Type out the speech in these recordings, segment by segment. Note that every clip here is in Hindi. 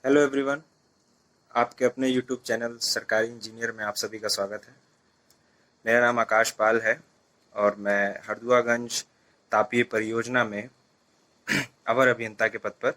Hello everyone. आपके अपने यूट्यूब चैनल सरकारी इंजीनियर में आप सभी का स्वागत है। मेरा नाम आकाश पाल है और मैं हरदुआगंज तापीय परियोजना में अवर अभियंता के पद पर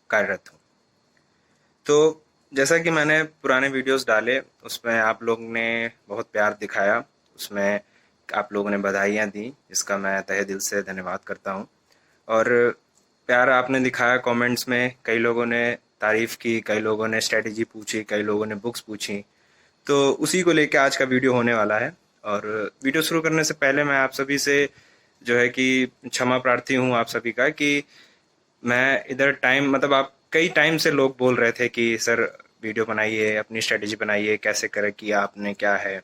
कार्यरत हूँ। तो जैसा कि मैंने पुराने वीडियोस डाले, उसमें आप लोग ने बहुत प्यार दिखाया, उसमें आप लोगों ने बधाइयाँ दी, जिसका मैं तहे दिल से धन्यवाद करता हूँ। और प्यार आपने दिखाया कमेंट्स में, कई लोगों ने तारीफ़ की, कई लोगों ने स्ट्रेटजी पूछी, कई लोगों ने बुक्स पूछी। तो उसी को लेकर आज का वीडियो होने वाला है। और वीडियो शुरू करने से पहले मैं आप सभी से जो है कि क्षमा प्रार्थी हूँ आप सभी का, कि मैं इधर मतलब आप कई टाइम से लोग बोल रहे थे कि सर वीडियो बनाइए, अपनी स्ट्रेटजी बनाइए, कैसे करें, किया आपने, क्या है।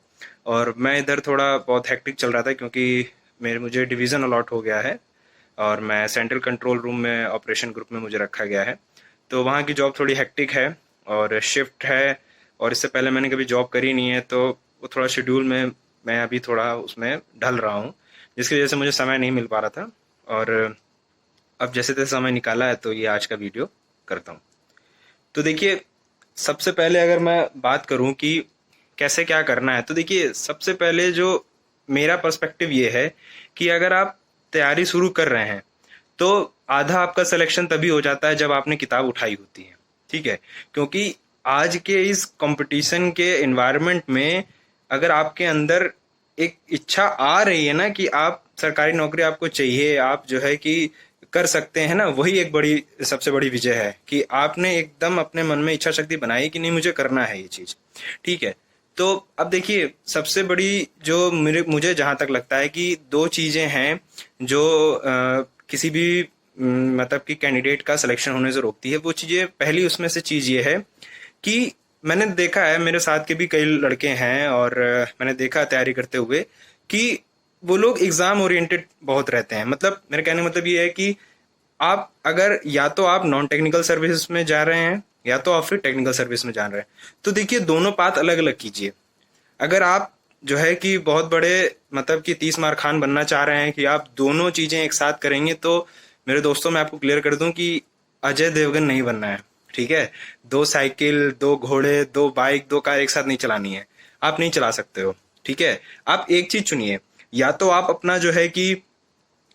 और मैं इधर थोड़ा बहुत हेक्टिक चल रहा था क्योंकि मुझे डिवीज़न अलॉट हो गया है और मैं सेंट्रल कंट्रोल रूम में ऑपरेशन ग्रुप में मुझे रखा गया है। तो वहाँ की जॉब थोड़ी हेक्टिक है और शिफ्ट है, और इससे पहले मैंने कभी जॉब करी नहीं है, तो वो थोड़ा शेड्यूल में मैं अभी थोड़ा उसमें ढल रहा हूँ, जिसकी वजह से मुझे समय नहीं मिल पा रहा था। और अब जैसे तैसे समय निकाला है तो ये आज का वीडियो करता हूँ। तो देखिए, सबसे पहले अगर मैं बात करूँ कि कैसे क्या करना है, तो देखिए सबसे पहले जो मेरा पर्सपेक्टिव ये है कि अगर आप तैयारी शुरू कर रहे हैं तो आधा आपका सिलेक्शन तभी हो जाता है जब आपने किताब उठाई होती है, ठीक है। क्योंकि आज के इस कंपटीशन के एनवायरनमेंट में अगर आपके अंदर एक इच्छा आ रही है ना कि आप सरकारी नौकरी आपको चाहिए, आप जो है कि कर सकते हैं ना, वही एक बड़ी सबसे बड़ी विजय है कि आपने एकदम अपने मन में इच्छा शक्ति बनाई कि नहीं, मुझे करना है ये चीज, ठीक है। तो अब देखिए, सबसे बड़ी जो मुझे जहां तक लगता है कि दो चीजें हैं जो किसी भी मतलब कि कैंडिडेट का सिलेक्शन होने से रोकती है। वो चीजें, पहली उसमें से चीज ये है कि मैंने देखा है, मेरे साथ के भी कई लड़के हैं और मैंने देखा तैयारी करते हुए कि वो लोग एग्जाम ओरिएंटेड बहुत रहते हैं। मतलब मेरे कहने का मतलब ये है कि आप अगर या तो आप नॉन टेक्निकल सर्विस में जा रहे हैं या तो आप फिर टेक्निकल सर्विस में जा रहे हैं, तो देखिए दोनों पाथ अलग अलग कीजिए। अगर आप जो है कि बहुत बड़े मतलब कि 30 मार खान बनना चाह रहे हैं कि आप दोनों चीजें एक साथ करेंगे, तो मेरे दोस्तों मैं आपको क्लियर कर दूं कि अजय देवगन नहीं बनना है, ठीक है। दो साइकिल, दो घोड़े, दो बाइक, दो कार एक साथ नहीं चलानी है, आप नहीं चला सकते हो, ठीक है। आप एक चीज चुनिए, या तो आप अपना जो है कि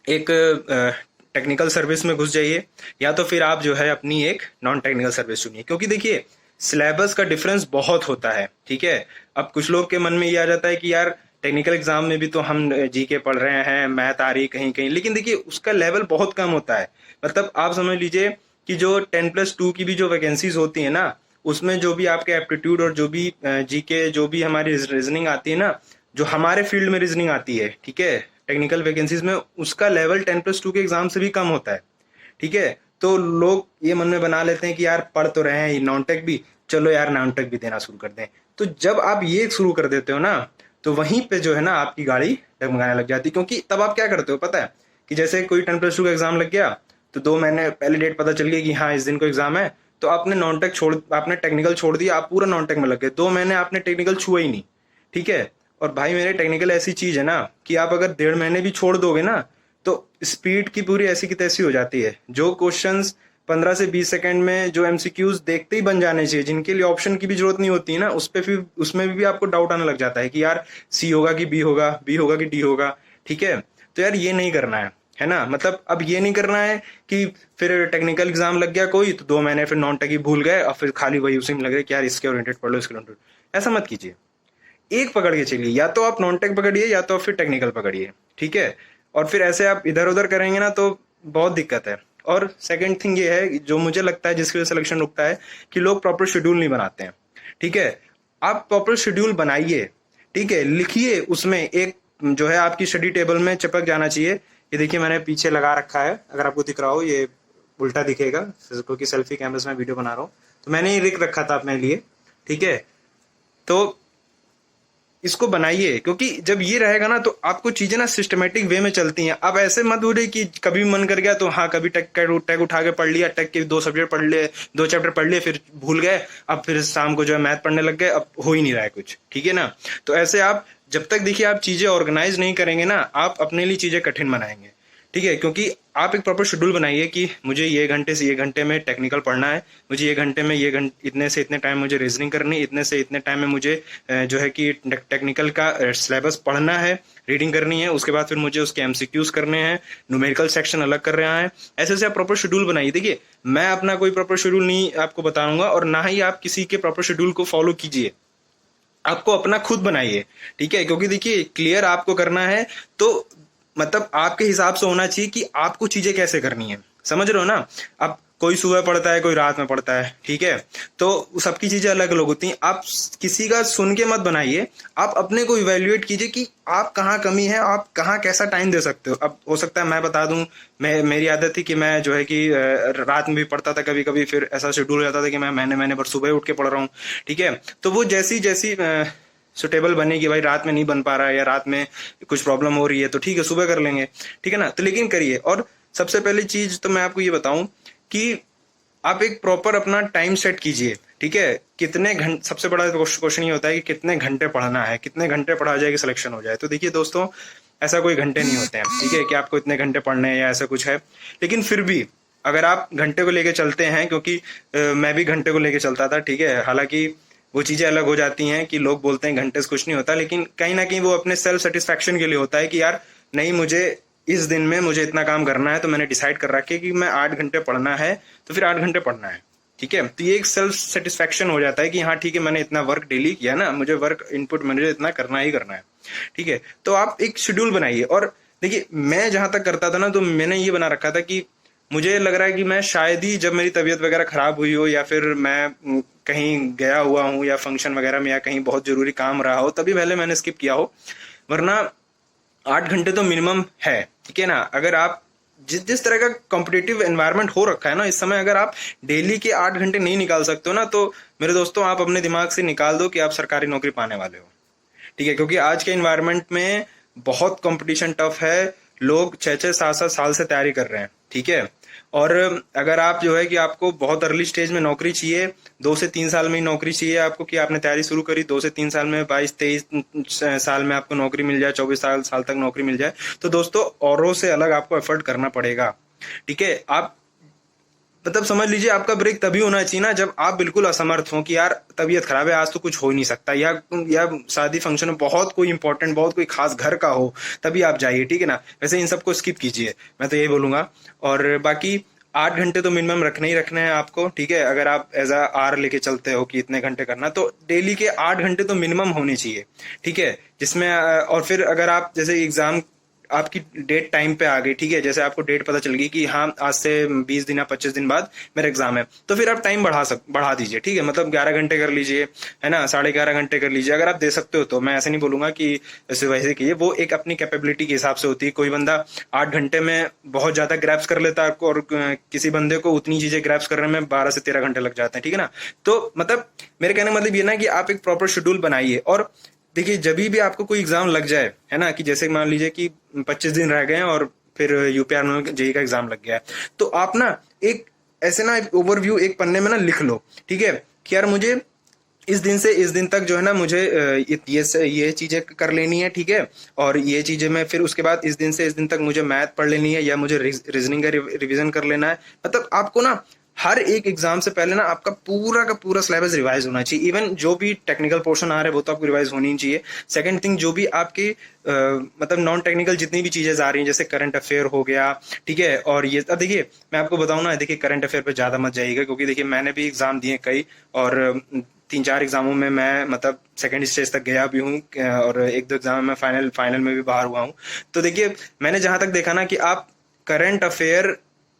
एक टेक्निकल सर्विस में घुस जाइए, या तो फिर आप जो है अपनी एक नॉन टेक्निकल सर्विस चुनिए। क्योंकि देखिए सिलेबस का डिफरेंस बहुत होता है, ठीक है। अब कुछ लोग के मन में ये आ जाता है कि यार टेक्निकल एग्जाम में भी तो हम जीके पढ़ रहे हैं, मैथ आ रही कहीं कहीं, लेकिन देखिए उसका लेवल बहुत कम होता है। मतलब आप समझ लीजिए कि जो 10+2 की भी जो वैकेंसीज होती है ना, उसमें जो भी आपके एप्टीट्यूड और जो भी जीके, जो भी हमारी रीजनिंग आती है ना, जो हमारे फील्ड में रीजनिंग आती है, ठीक है, टेक्निकल वैकेंसीज में, उसका लेवल 10+2 के एग्जाम से भी कम होता है, ठीक है। तो लोग ये मन में बना लेते हैं कि यार पढ़ तो रहे हैं नॉन टेक भी, चलो यार नॉन टेक भी देना शुरू कर दें। तो जब आप ये शुरू कर देते हो ना, तो वहीं पे जो है ना आपकी गाड़ी डगमगाने लग जाती है। क्योंकि तब आप क्या करते हो पता है, कि जैसे कोई 10+2 का एग्जाम लग गया, तो 2 महीने पहले डेट पता चल गई कि हाँ इस दिन को एग्जाम है, तो आपने नॉन टेक छोड़, आपने टेक्निकल छोड़ दिया, आप पूरा नॉन टेक में लग गए, 2 महीने आपने टेक्निकल छुआ ही नहीं, ठीक है। और भाई मेरे टेक्निकल ऐसी चीज है ना कि आप अगर 1.5 महीने भी छोड़ दोगे ना, तो स्पीड की पूरी ऐसी की तैसी हो जाती है। जो क्वेश्चंस 15 से 20 सेकंड में जो एमसीक्यूज देखते ही बन जाने चाहिए, जिनके लिए ऑप्शन की भी जरूरत नहीं होती है ना, उस पे फिर उसमें भी आपको डाउट आने लग जाता है कि यार सी होगा कि बी होगा, बी होगा कि डी होगा, ठीक है। तो यार ये नहीं करना है ना। मतलब अब ये नहीं करना है कि फिर टेक्निकल एग्जाम लग गया कोई, तो 2 महीने फिर नॉन टेक ही भूल गए और फिर खाली वही उसी में लग रहे कि यार इसके ओरिएंटेड पढ़ लो, इसके ओरिएंटेड। ऐसा मत कीजिए, एक पकड़ के चलिए, या तो आप नॉन टेक पकड़िए या तो फिर टेक्निकल पकड़िए, ठीक है। और फिर ऐसे आप इधर उधर करेंगे ना तो बहुत दिक्कत है। और सेकंड थिंग ये है जो मुझे लगता है जिसकी वजह से सिलेक्शन रुकता है, कि लोग प्रॉपर शेड्यूल नहीं बनाते हैं, ठीक है। आप प्रॉपर शेड्यूल बनाइए, ठीक है, लिखिए, उसमें एक जो है आपकी स्टडी टेबल में चिपक जाना चाहिए। ये देखिए मैंने पीछे लगा रखा है, अगर आपको दिख रहा हो, ये उल्टा दिखेगा क्योंकि सेल्फी कैमरे से मैं वीडियो बना रहा हूँ, तो मैंने ये लिख रखा था अपने लिए, ठीक है। तो इसको बनाइए, क्योंकि जब ये रहेगा ना तो आपको चीजें ना सिस्टमेटिक वे में चलती हैं। अब ऐसे मत हो रही कि कभी मन कर गया तो हाँ कभी टेक उठा के पढ़ लिया, टेक के 2 सब्जेक्ट पढ़ लिए, 2 चैप्टर पढ़ लिए, फिर भूल गए, अब फिर शाम को जो है मैथ पढ़ने लग गए, अब हो ही नहीं रहा है कुछ, ठीक है ना। तो ऐसे आप जब तक देखिए आप चीजें ऑर्गेनाइज नहीं करेंगे ना, आप अपने लिए चीजें कठिन बनाएंगे, ठीक है। क्योंकि आप एक प्रॉपर शेड्यूल बनाइए कि मुझे ये घंटे से ये घंटे में टेक्निकल पढ़ना है, मुझे ये घंटे में इतने से इतने टाइम मुझे रीजनिंग करनी है, इतने से इतने टाइम में मुझे जो है कि टेक्निकल का सिलेबस पढ़ना है, रीडिंग करनी है, उसके बाद फिर मुझे उसके एमसीक्यूज करने हैं, न्यूमेरिकल सेक्शन अलग कर रहा है। ऐसे ऐसे आप प्रॉपर शेड्यूल बनाइए। देखिए, मैं अपना कोई प्रॉपर शेड्यूल नहीं आपको बताऊंगा और ना ही आप किसी के प्रॉपर शेड्यूल को फॉलो कीजिए, आपको अपना खुद बनाइए, ठीक है। क्योंकि देखिए, क्लियर आपको करना है तो मतलब आपके हिसाब से होना चाहिए कि आपको चीजें कैसे करनी है, समझ रहे हो ना। अब कोई सुबह पढ़ता है, कोई रात में पढ़ता है, ठीक है, तो सबकी चीजें अलग अलग होती हैं। आप किसी का सुन के मत बनाइए, आप अपने को इवेल्युएट कीजिए कि आप कहाँ कमी है, आप कहाँ कैसा टाइम दे सकते हो। अब हो सकता है मैं बता दूं, मेरी आदत थी कि मैं जो है कि रात में भी पढ़ता था कभी कभी, फिर ऐसा शेड्यूल हो जाता था कि मैं महीने भर सुबह उठ के पढ़ रहा हूँ, ठीक है। तो वो जैसी जैसी सुटेबल बने कि भाई रात में नहीं बन पा रहा है या रात में कुछ प्रॉब्लम हो रही है तो ठीक है सुबह कर लेंगे, ठीक है ना। तो लेकिन करिए। और सबसे पहली चीज तो मैं आपको ये बताऊं कि आप एक प्रॉपर अपना टाइम सेट कीजिए, ठीक है। कितने घंटे, सबसे बड़ा क्वेश्चन ये होता है कि कितने घंटे पढ़ना है, कितने घंटे पढ़ा जाए कि सिलेक्शन हो जाए। तो देखिए दोस्तों, ऐसा कोई घंटे नहीं होते हैं, ठीक है, कि आपको इतने घंटे पढ़ने हैं या ऐसा कुछ है। लेकिन फिर भी अगर आप घंटे को लेके चलते हैं, क्योंकि मैं भी घंटे को लेके चलता था, ठीक है, हालांकि वो चीजें अलग हो जाती हैं कि लोग बोलते हैं घंटे से कुछ नहीं होता, लेकिन कहीं ना कहीं वो अपने सेल्फ सेटिस्फेक्शन के लिए होता है कि यार नहीं, मुझे इस दिन में मुझे इतना काम करना है, तो मैंने डिसाइड कर रखा है कि मैं 8 घंटे पढ़ना है, तो फिर 8 घंटे पढ़ना है, ठीक है। तो ये एक सेल्फ सेटिस्फेक्शन हो जाता है कि हाँ ठीक है, मैंने इतना वर्क डेली किया ना, मुझे वर्क इनपुट मुझे इतना करना ही करना है, ठीक है। तो आप एक शेड्यूल बनाइए। और देखिए, मैं जहां तक करता था ना, तो मैंने ये बना रखा था कि मुझे लग रहा है कि मैं शायद ही जब मेरी तबीयत वगैरह खराब हुई हो या फिर मैं कहीं गया हुआ हूँ या फंक्शन वगैरह में या कहीं बहुत जरूरी काम रहा हो, तभी पहले मैंने स्किप किया हो, वरना 8 घंटे तो मिनिमम है, ठीक है ना। अगर आप जिस जिस तरह का कॉम्पिटिटिव एनवायरनमेंट हो रखा है ना इस समय, अगर आप डेली के 8 घंटे नहीं निकाल सकते हो ना, तो मेरे दोस्तों आप अपने दिमाग से निकाल दो कि आप सरकारी नौकरी पाने वाले हो, ठीक है। क्योंकि आज के एनवायरनमेंट में बहुत कंपटीशन टफ है, लोग 6-6 7-7 साल से तैयारी कर रहे हैं, ठीक है। और अगर आप जो है कि आपको बहुत अर्ली स्टेज में नौकरी चाहिए, 2 से 3 साल में ही नौकरी चाहिए आपको, कि आपने तैयारी शुरू करी 2 से 3 साल में, 22-23 साल में आपको नौकरी मिल जाए, 24 साल तक नौकरी मिल जाए, तो दोस्तों औरों से अलग आपको एफर्ट करना पड़ेगा, ठीक है। आप मतलब समझ लीजिए, आपका ब्रेक तभी होना चाहिए ना जब आप बिल्कुल असमर्थ हो कि यार तबीयत खराब है, आज तो कुछ हो ही नहीं सकता, या शादी फंक्शन में बहुत कोई इंपॉर्टेंट, बहुत कोई खास घर का हो, तभी आप जाइए, ठीक है ना। वैसे इन सबको स्किप कीजिए, मैं तो यही बोलूंगा। और बाकी 8 घंटे तो मिनिमम रखने ही रखने हैं आपको, ठीक है। अगर आप एज अ आर लेके चलते हो कि इतने घंटे करना, तो डेली के 8 घंटे तो मिनिमम होने चाहिए, ठीक है। जिसमें और फिर अगर आप जैसे एग्जाम आपकी डेट टाइम पे आ गई, ठीक है, जैसे आपको डेट पता चल गई कि हाँ आज से 20 दिन या 25 दिन बाद मेरा एग्जाम है, तो फिर आप टाइम बढ़ा दीजिए, ठीक है। मतलब 11 घंटे कर लीजिए, है ना, 11.5 घंटे कर लीजिए, अगर आप दे सकते हो तो। मैं ऐसे नहीं बोलूंगा कि वैसे कीजिए, वो एक अपनी कैपेबिलिटी के हिसाब से होती है। कोई बंदा 8 घंटे में बहुत ज्यादा ग्रैप्स कर लेता है और किसी बंदे को उतनी चीजें ग्रैप्स करने में 12 से 13 घंटे लग जाते हैं, ठीक है ना। तो मतलब मेरे कहने का मतलब ये ना कि आप एक प्रॉपर शेड्यूल बनाइए। और देखिए, जब भी आपको कोई एग्जाम लग जाए, है ना, कि जैसे मान लीजिए कि 25 दिन रह गए हैं और फिर यूपीआर में जेई का एग्जाम लग गया है, तो आप ना एक ऐसे ना एक ओवरव्यू एक पन्ने में ना लिख लो, ठीक है, कि यार मुझे इस दिन से इस दिन तक जो है ना मुझे ये चीजें कर लेनी है, ठीक है। और ये चीजें मैं फिर उसके बाद इस दिन से इस दिन तक मुझे मैथ पढ़ लेनी है या मुझे रीजनिंग का रिवीजन कर लेना है। मतलब आपको ना हर एक एग्जाम से पहले ना आपका पूरा का पूरा सिलेबस रिवाइज होना चाहिए। इवन जो भी टेक्निकल पोर्शन आ रहे हैं वो तो आपको रिवाइज होनी ही चाहिए। सेकंड थिंग, जो भी आपकी मतलब नॉन टेक्निकल जितनी भी चीजें आ रही हैं, जैसे करंट अफेयर हो गया, ठीक है। और ये अब देखिए, मैं आपको बताऊं ना, देखिए करंट अफेयर पे ज्यादा मत जाइएगा, क्योंकि देखिए मैंने भी एग्जाम दिए कई, और 3-4 एग्जामों में मैं मतलब सेकंड स्टेज तक गया भी हूँ, और 1-2 एग्जाम में फाइनल में भी बाहर हुआ हूँ। तो देखिए, मैंने जहां तक देखा ना कि आप करंट अफेयर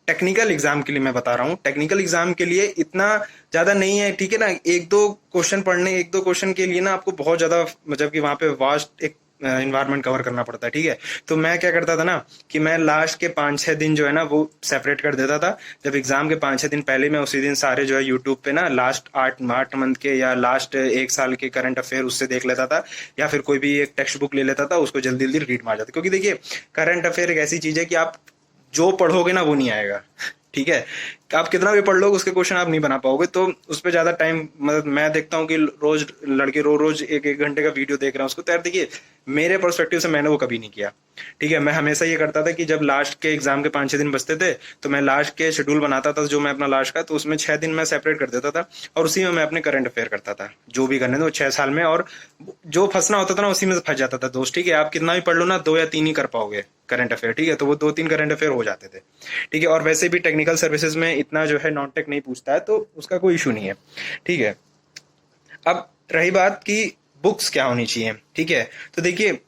टेक्निकल एग्जाम के लिए, मैं बता रहा हूँ टेक्निकल एग्जाम के लिए इतना ज्यादा नहीं है, ठीक है ना। 1-2 क्वेश्चन के लिए ना आपको बहुत ज्यादा मतलब कि वहां पे वास्ट एक इन्वायरमेंट कवर करना पड़ता है, ठीक है। तो मैं क्या करता था ना कि मैं लास्ट के 5-6 दिन जो है ना वो सेपरेट कर देता था। जब एग्जाम के 5-6 दिन पहले, मैं उसी दिन सारे जो है यूट्यूब पे ना लास्ट 8 मंथ के या लास्ट 1 साल के करंट अफेयर उससे देख लेता था, या फिर कोई भी एक टेक्स्ट बुक ले लेता था, उसको जल्दी जल्दी रीड मार जाता। क्योंकि देखिए, करंट अफेयर एक ऐसी चीज है कि आप जो पढ़ोगे ना वो नहीं आएगा, ठीक है, आप कितना भी पढ़ लो उसके क्वेश्चन आप नहीं बना पाओगे, तो उस पर ज्यादा टाइम, मतलब मैं देखता हूँ कि रोज लड़के रोज एक एक घंटे का वीडियो देख रहे हैं उसको। तो यार देखिए, मेरे पर्सपेक्टिव से मैंने वो कभी नहीं किया। ठीक है, मैं हमेशा ये करता था कि जब लास्ट के एग्जाम के 5-6 दिन बचते थे तो मैं लास्ट के शेड्यूल बनाता था जो मैं अपना लास्ट का, तो उसमें 6 दिन मैं सेपरेट कर देता था और उसी में मैं अपने करंट अफेयर करता था जो भी करने थे वो 6 साल में। और जो फंसना होता था ना उसी में फंस जाता था दोस्त। ठीक है, आप कितना भी पढ़ लो ना 2 या 3 ही कर पाओगे करंट अफेयर। ठीक है, तो वो 2-3 करंट अफेयर हो जाते थे। ठीक है, और वैसे भी टेक्निकल सर्विसेज में इतना जो है नॉन टेक नहीं पूछता है, तो उसका कोई इशू नहीं है। ठीक है, अब रही बात कि बुक्स क्या होनी चाहिए। ठीक है, तो देखिए,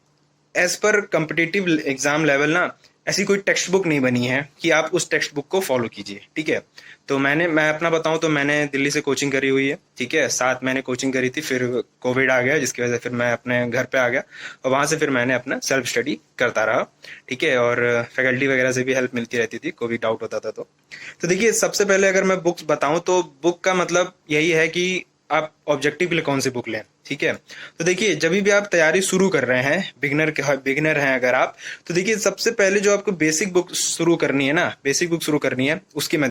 as per competitive exam level ना ऐसी कोई टेक्स्ट बुक नहीं बनी है कि आप उस टेक्स्ट बुक को फॉलो कीजिए। ठीक है, तो मैं अपना बताऊं तो मैंने दिल्ली से कोचिंग करी हुई है। ठीक है, 7 महीने कोचिंग करी थी, फिर कोविड आ गया जिसकी वजह से फिर मैं अपने घर पे आ गया और वहां से फिर मैंने अपना सेल्फ स्टडी करता रहा। ठीक है, और फैकल्टी वगैरह से भी हेल्प मिलती रहती थी, कोई भी डाउट होता था तो देखिए, सबसे पहले अगर मैं बुक्स बताऊं तो बुक का मतलब यही है कि आप ऑब्जेक्टिव के लिए कौन सी बुक लें। ठीक है, तो देखिए, जब भी आप तैयारी शुरू कर रहे हैं, बिगिनर हैं अगर आप, तो देखिए सबसे पहले जो आपको बेसिक बुक शुरू करनी है ना, बेसिक बुक शुरू करनी है उसकी मैं